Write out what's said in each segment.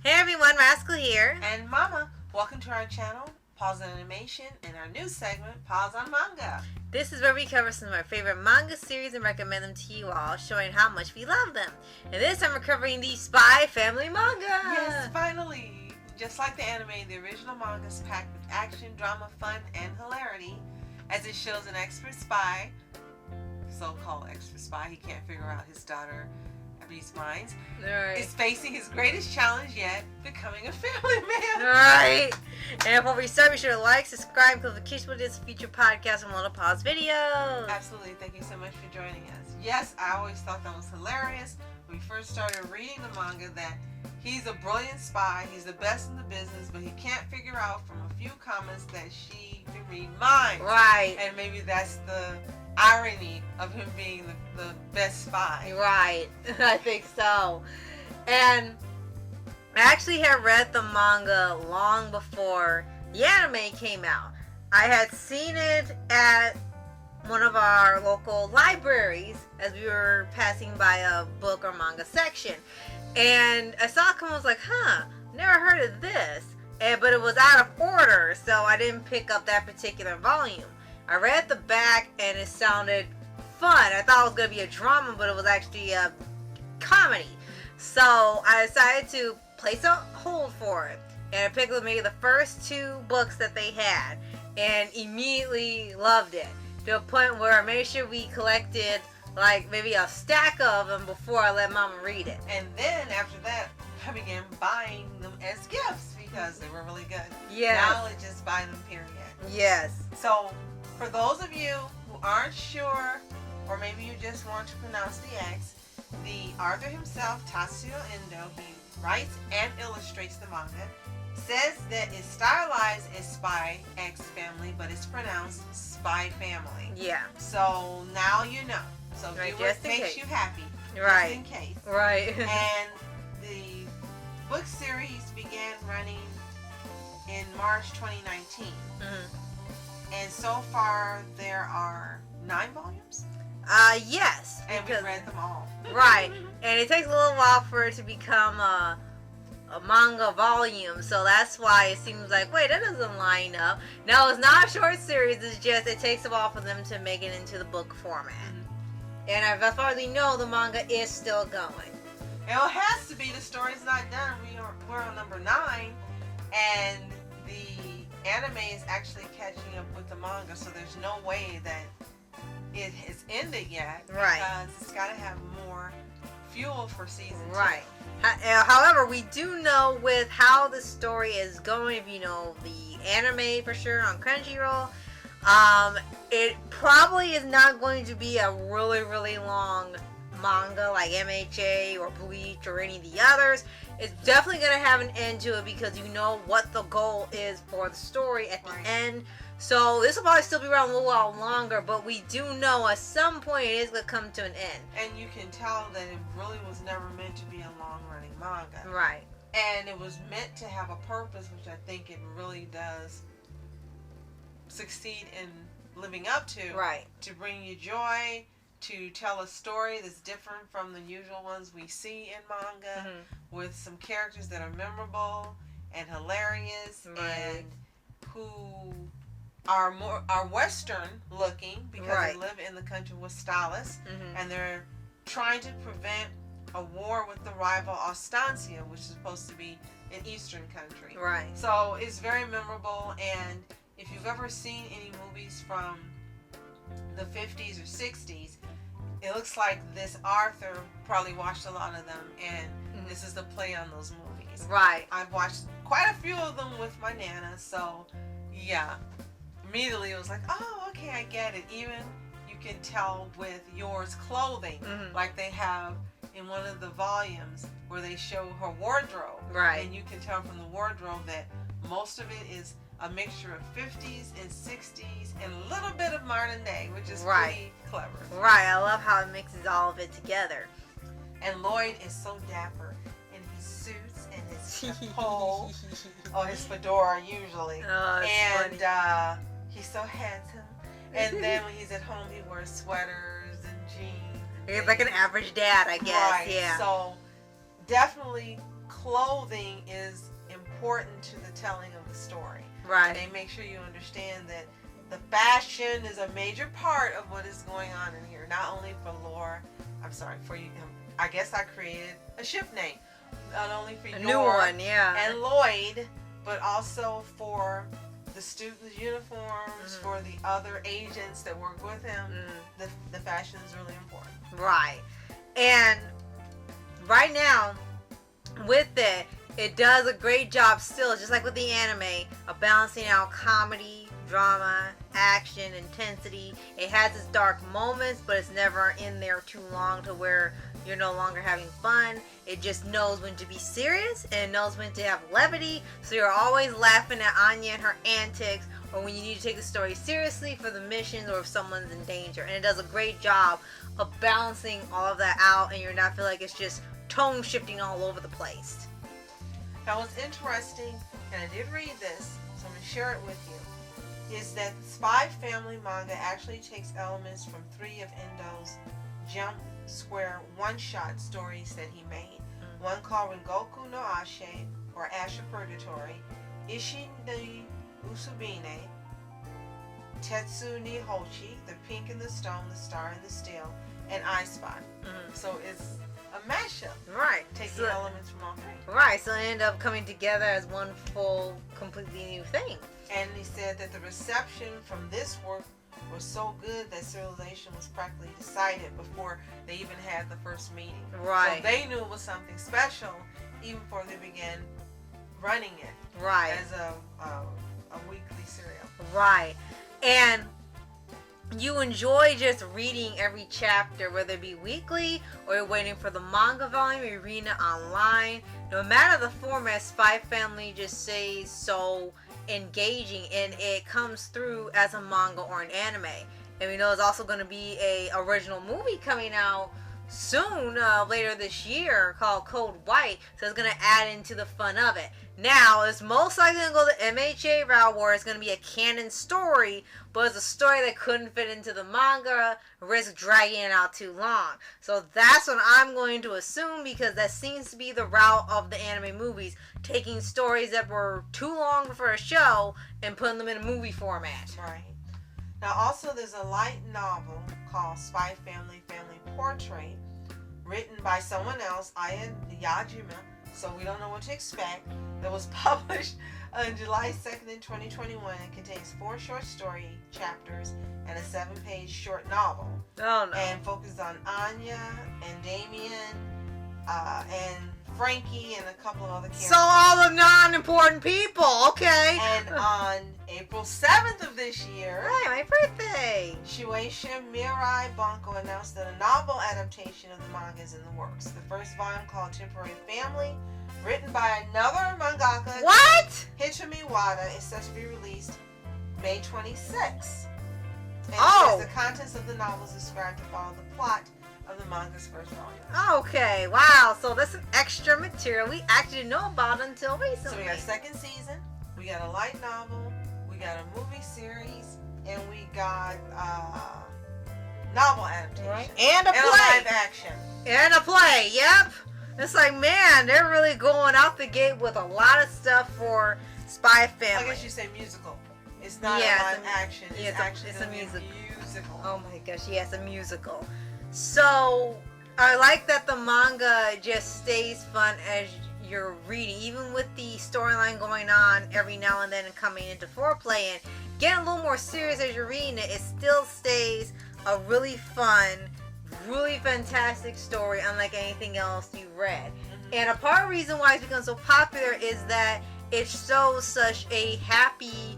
Hey everyone, Rascal here. And Mama, welcome to our channel, Paws On Animation, and our new segment, Paws On Manga. This is where we cover some of our favorite manga series and recommend them to you all, showing how much we love them. And this time we're covering the Spy Family Manga. Yes, finally! Just like the anime, the original manga is packed with action, drama, fun, and hilarity, as it shows an expert spy, so-called expert spy, he can't figure out his daughter Abby's minds, is facing his greatest challenge yet, becoming a family man. Right. And before we start, be sure to like, subscribe, click notifications for this future podcast and little pause videos. Absolutely. Thank you so much for joining us. Yes, I always thought that was hilarious when we first started reading the manga that he's a brilliant spy, he's the best in the business, but he can't figure out from a few comments that she can read minds. Right. And maybe that's the irony of him being the best spy. Right. I think so. And I actually had read the manga long before the anime came out. I had seen it at one of our local libraries as we were passing by a book or manga section. And I saw it come and was like, never heard of this. But it was out of order, so I didn't pick up that particular volume. I read the back and it sounded fun. I thought it was going to be a drama, but it was actually a comedy. So I decided to place a hold for it. And I picked up maybe the first two books that they had and immediately loved it. To a point where I made sure we collected like maybe a stack of them before I let Mama read it. And then after that, I began buying them as gifts because they were really good. Yes. Now I just buy them, period. Yes. So for those of you who aren't sure, or maybe you just want to pronounce the X, the author himself, Tatsuya Endo, he writes and illustrates the manga, says that it's stylized as Spy X Family, but it's pronounced Spy Family. Yeah. So now you know. So right, do what makes you happy. Right. Just in case. Right. And the book series began running in March 2019. Mm-hmm. And so far there are 9 volumes. Yes. And we read them all. Right. And it takes a little while for it to become a manga volume, so that's why it seems like, wait, that doesn't line up. No, it's not a short series, it's just it takes a while for them to make it into the book format. Mm-hmm. And as far as we know, the manga is still going. It has to be. The story's not done. We're on number 9, and the anime is actually catching up with the manga, so there's no way that it has ended yet. Right. Because it's got to have more fuel for season 2. Right. However, we do know with how the story is going, if you know the anime for sure on Crunchyroll, it probably is not going to be a really, really long manga like MHA or Bleach or any of the others. It's definitely going to have an end to it because you know what the goal is for the story at the end. So this will probably still be around a little while longer, but we do know at some point it is going to come to an end. And you can tell that it really was never meant to be a long-running manga. Right. And it was meant to have a purpose, which I think it really does succeed in living up to. Right. To bring you joy, to tell a story that's different from the usual ones we see in manga, mm-hmm. with some characters that are memorable and hilarious, and who are Western looking because they live in the country with stylists, mm-hmm. and they're trying to prevent a war with the rival Ostancia, which is supposed to be an Eastern country. Right. So it's very memorable, and if you've ever seen any movies from the 50s or 60s, it looks like this Arthur probably watched a lot of them, and mm-hmm. this is the play on those movies. Right. I've watched quite a few of them with my Nana, so yeah. Immediately it was like, oh, okay, I get it. Even you can tell with Yor's clothing, mm-hmm. like they have in one of the volumes where they show her wardrobe. Right. And you can tell from the wardrobe that most of it is a mixture of 50s and 60s and a little bit of modern day, which is pretty clever. Right. I love how it mixes all of it together. And Lloyd is so dapper in his suits and his pole, or his fedora usually. Oh, and funny. He's so handsome. And then when he's at home, he wears sweaters and jeans. He's like an average dad, I guess. Right. Yeah. So definitely clothing is important to the telling of the story. Right. They make sure you understand that the fashion is a major part of what is going on in here. Not only for Lore, I'm sorry, for you. I guess I created a ship name. Not only for A Yor new one, yeah. and Lloyd, but also for the students' uniforms, for the other agents that work with him. The fashion is really important. Right. And right now, with it, it does a great job still, just like with the anime, of balancing out comedy, drama, action, intensity. It has its dark moments, but it's never in there too long to where you're no longer having fun. It just knows when to be serious and it knows when to have levity. So you're always laughing at Anya and her antics, or when you need to take the story seriously for the missions or if someone's in danger. And it does a great job of balancing all of that out, and you're not feel like it's just tone shifting all over the place. Now what's interesting, and I did read this, so I'm going to share it with you, is that Spy Family Manga actually takes elements from 3 of Endo's Jump Square one-shot stories that he made. One called Rengoku no Ashe, or Ash of Purgatory, Ishi ni Usubine, Tetsu ni Hochi, The Pink and the Stone, The Star and the Steel, and I Spy. So it's a mashup. Right. Taking elements from all 3. Right, so it ended up coming together as one full, completely new thing. And he said that the reception from this work was so good that serialization was practically decided before they even had the first meeting. Right. So they knew it was something special even before they began running it. Right. As a weekly serial. Right. And you enjoy just reading every chapter, whether it be weekly or you're waiting for the manga volume or you're reading it online. No matter the format, Spy Family just stays so engaging, and it comes through as a manga or an anime. And we know there's also going to be a original movie coming out soon, later this year, called Code White, so it's going to add into the fun of it. Now, it's most likely going to go the MHA route, where it's going to be a canon story, but it's a story that couldn't fit into the manga, risk dragging it out too long. So that's what I'm going to assume, because that seems to be the route of the anime movies, taking stories that were too long for a show and putting them in a movie format. Right. Now, also, there's a light novel called Spy Family Family Portrait, written by someone else, Aya Yajima, so we don't know what to expect, that was published on July 2nd in 2021. It contains 4 short story chapters and a 7-page short novel. Oh, no. And focuses on Anya and Damien and Frankie and a couple of other characters. So all the non-important people, okay. And on April 7th of this year, hey, my birthday, Shueisha Mirai Banco announced that a novel adaptation of the manga is in the works. The first volume, called Temporary Family, written by another mangaka, what? Hitomi Wada, is set to be released May 26th. And Oh. it says the contents of the novel is described to follow the plot of the manga's first volume. Okay, wow, so that's some extra material we actually didn't know about until recently. So we got a 2nd season, we got a light novel, we got a movie series, and we got novel adaptation. Right. And a and play. a live action. And a play, yep. It's like, man, they're really going out the gate with a lot of stuff for Spy Family. I guess you say musical. It's not Yeah, a live it's action. It's yeah, actually it's a gonna be musical. Oh my gosh, yes, a musical. So, I like that the manga just stays fun as you're reading, even with the storyline going on every now and then and coming into foreplay and getting a little more serious as you're reading it. It still stays a really fun, really fantastic story, unlike anything else you've read. And a part of the reason why it's become so popular is that it shows such a happy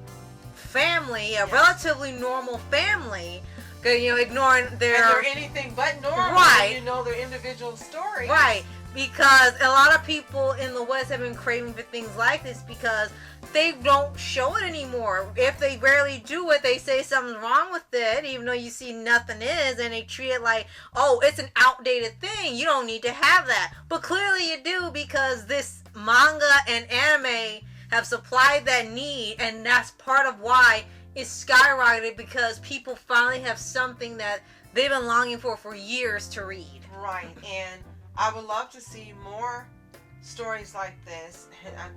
family, a relatively normal family, because, you know, ignoring their... And they're anything but normal. Right. You know their individual stories. Right. Because a lot of people in the West have been craving for things like this because they don't show it anymore. If they rarely do it, they say something's wrong with it, even though you see nothing is, and they treat it like, oh, it's an outdated thing. You don't need to have that. But clearly you do, because this manga and anime have supplied that need, and that's part of why it's skyrocketed, because people finally have something that they've been longing for years to read. Right. And I would love to see more stories like this,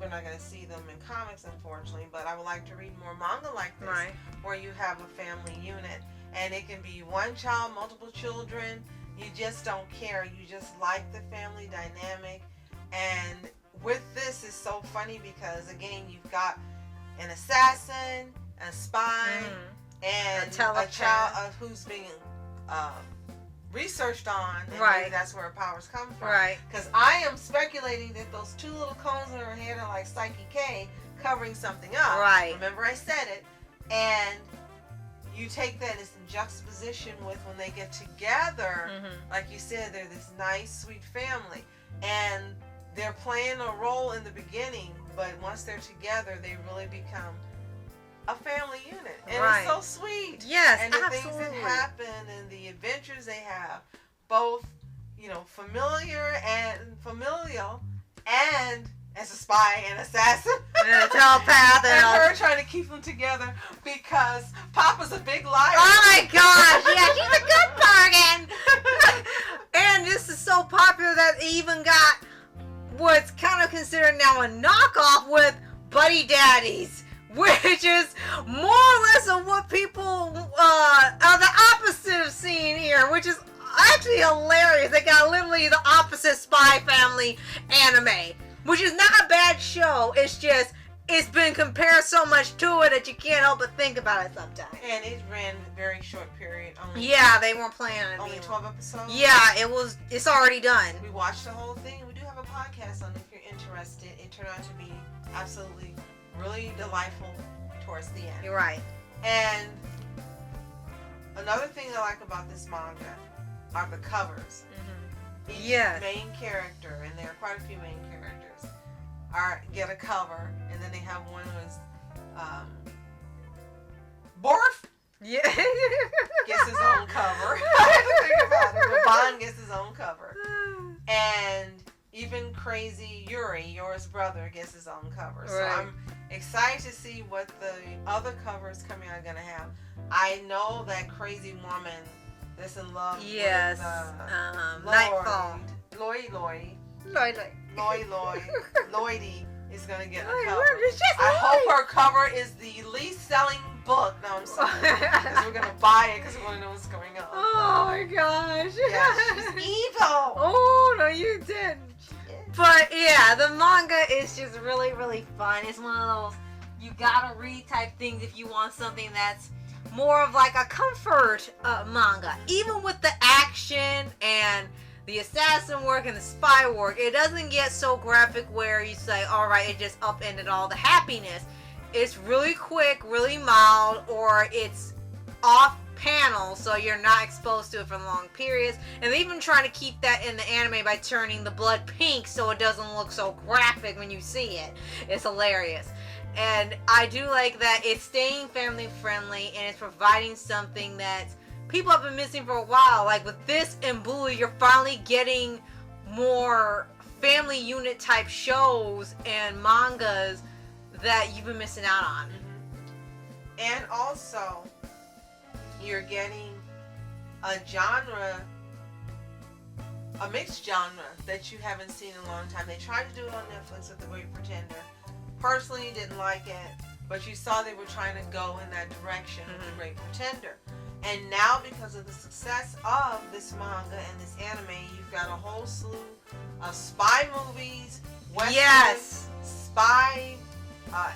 we're not going to see them in comics, unfortunately, but I would like to read more manga like this, Right. where you have a family unit. And it can be one child, multiple children. You just don't care. You just like the family dynamic. And with this, it's so funny because, again, you've got an assassin, a spy, and a child who's being researched on, and maybe that's where her powers come from. Right. Because I am speculating that those two little cones in her head are like Psyche K covering something up. Right. Remember I said it. And you take that as in juxtaposition with when they get together, like you said, they're this nice, sweet family. And they're playing a role in the beginning, but once they're together, they really become a family unit. And it's so sweet. Yes, and the absolutely. things that happen and the adventures they have, both, you know, familial and as a spy and assassin. And a telepath. And her trying to keep them together because Papa's a big liar. Oh my gosh, yeah, she's a good bargain. And this is so popular that it even got what's kind of considered now a knockoff with Buddy Daddies, which is more or less of what people are the opposite of seeing here, which is actually hilarious. They got literally the opposite Spy Family anime, which is not a bad show. It's just, it's been compared so much to it that you can't help but think about it sometimes. And it ran a very short period. They weren't planning on it. Only 12 episodes? Yeah, it's already done. We watched the whole thing. We do have a podcast on it if you're interested. It turned out to be absolutely really delightful towards the end. You're right. And another thing I like about this manga are the covers. Each main character, and there are quite a few main characters, get a cover, and then they have one who's Borf gets his own cover. I have to think about it. But Bond gets his own cover. And even crazy Yuri, Yora's brother, gets his own cover. So I'm excited to see what the other covers coming out are going to have. I know that crazy woman that's in love with Nightfall. Lloydie is going to get a cover. I hope her cover is the least selling book. No, I'm sorry. Because we're going to buy it because we want to know what's going on. Oh my gosh. Yeah, she's evil. Oh, no, you didn't. But yeah, the manga is just really, really fun. It's one of those you gotta read type things if you want something that's more of like a comfort manga. Even with the action and the assassin work and the spy work, it doesn't get so graphic where you say, alright, it just upended all the happiness. It's really quick, really mild, or it's off panel so you're not exposed to it for long periods. And they even trying to keep that in the anime by turning the blood pink so it doesn't look so graphic when you see it. It's hilarious. And I do like that it's staying family friendly and it's providing something that people have been missing for a while. Like with this and Blue, you're finally getting more family unit type shows and mangas that you've been missing out on. And also, you're getting a genre, a mixed genre that you haven't seen in a long time. They tried to do it on Netflix with The Great Pretender. Personally, didn't like it, but you saw they were trying to go in that direction with The Great Pretender. And now, because of the success of this manga and this anime, you've got a whole slew of spy movies, westerns, spy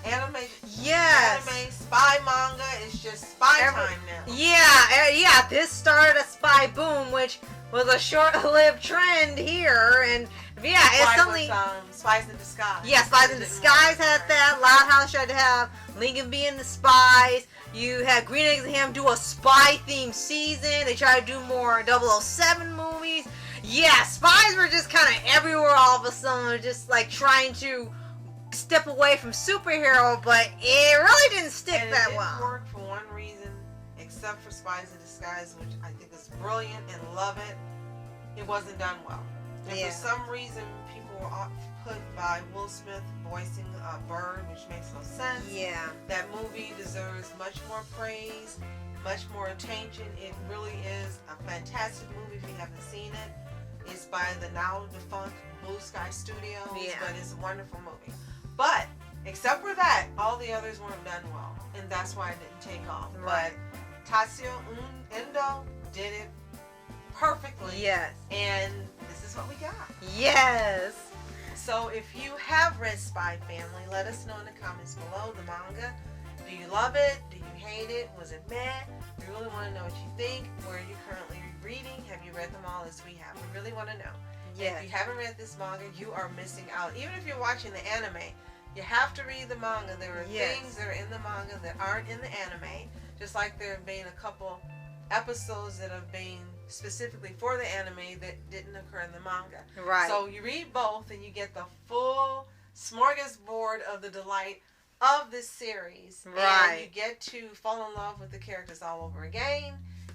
anime, anime, spy manga. It's just spy time now. Yeah, this started a spy boom, which was a short-lived trend here, and it's something. Spies in Disguise. Yeah, Spies in Disguise had that. Loud House tried to have Lincoln being the spies. You had Green Eggs and Ham do a spy-themed season. They tried to do more 007 movies. Yeah, spies were just kind of everywhere all of a sudden, just like trying to step away from superhero, but it really didn't stick that well. It didn't work for one reason, except for Spies in Disguise, which I think is brilliant and love it. It wasn't done well. And for some reason, people were put by Will Smith voicing Bird, which makes no sense. Yeah. That movie deserves much more praise, much more attention. It really is a fantastic movie if you haven't seen it. It's by the now defunct Blue Sky Studios, Yeah. but it's a wonderful movie. But except for that, all the others weren't done well, and that's why it didn't take off. Right. But Tatsuya Endo did it perfectly. Yes. And this is what we got. Yes. So if you have read Spy Family, let us know in the comments below the manga. Do you love it? Do you hate it? Was it meh? We really want to know what you think. Where are you currently reading? Have you read them all as we have? We really want to know. Yes. If you haven't read this manga, you are missing out. Even if you're watching the anime, you have to read the manga. There are things that are in the manga that aren't in the anime. Just like there have been a couple episodes that have been specifically for the anime that didn't occur in the manga. Right. So you read both and you get the full smorgasbord of the delight of this series. Right. And you get to fall in love with the characters all over again.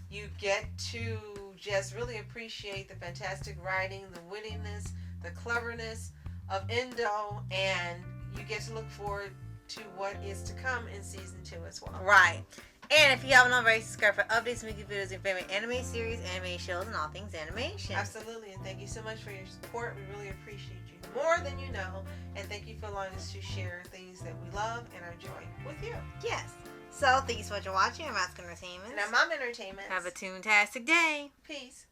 You get to just really appreciate the fantastic writing, the wittiness, the cleverness of Endo, and you get to look forward to what is to come in season 2 as well. Right. And if you haven't already, subscribe for updates, weekly videos, your favorite anime series, anime shows, and all things animation. Absolutely, and thank you so much for your support. We really appreciate you more than you know, and thank you for allowing us to share things that we love and enjoy with you. Yes. So, thank you so much for watching. I'm Mask Entertainment. And I'm Mom Entertainment. Have a toontastic day. Peace.